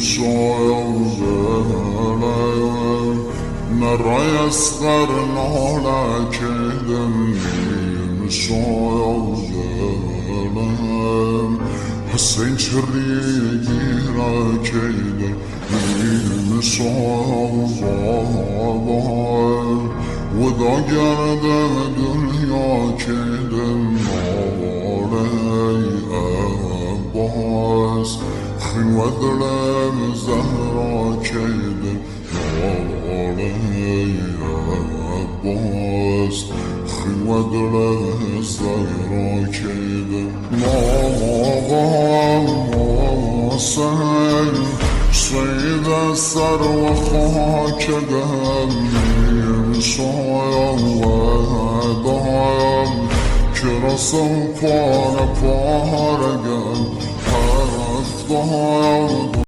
شایدم نرای اسقر نالکیدم نیم شایدم حسین چریگی را کیدم نیم شایدم ودا گردم دنیا کیدم نالی عباس خلوة دلم زهرا کیدم نالی عباس خلوة دلم زهرا کیدم ناغم حسین سید سر و خاک دم شایدم که رسم پار پارگم هفتم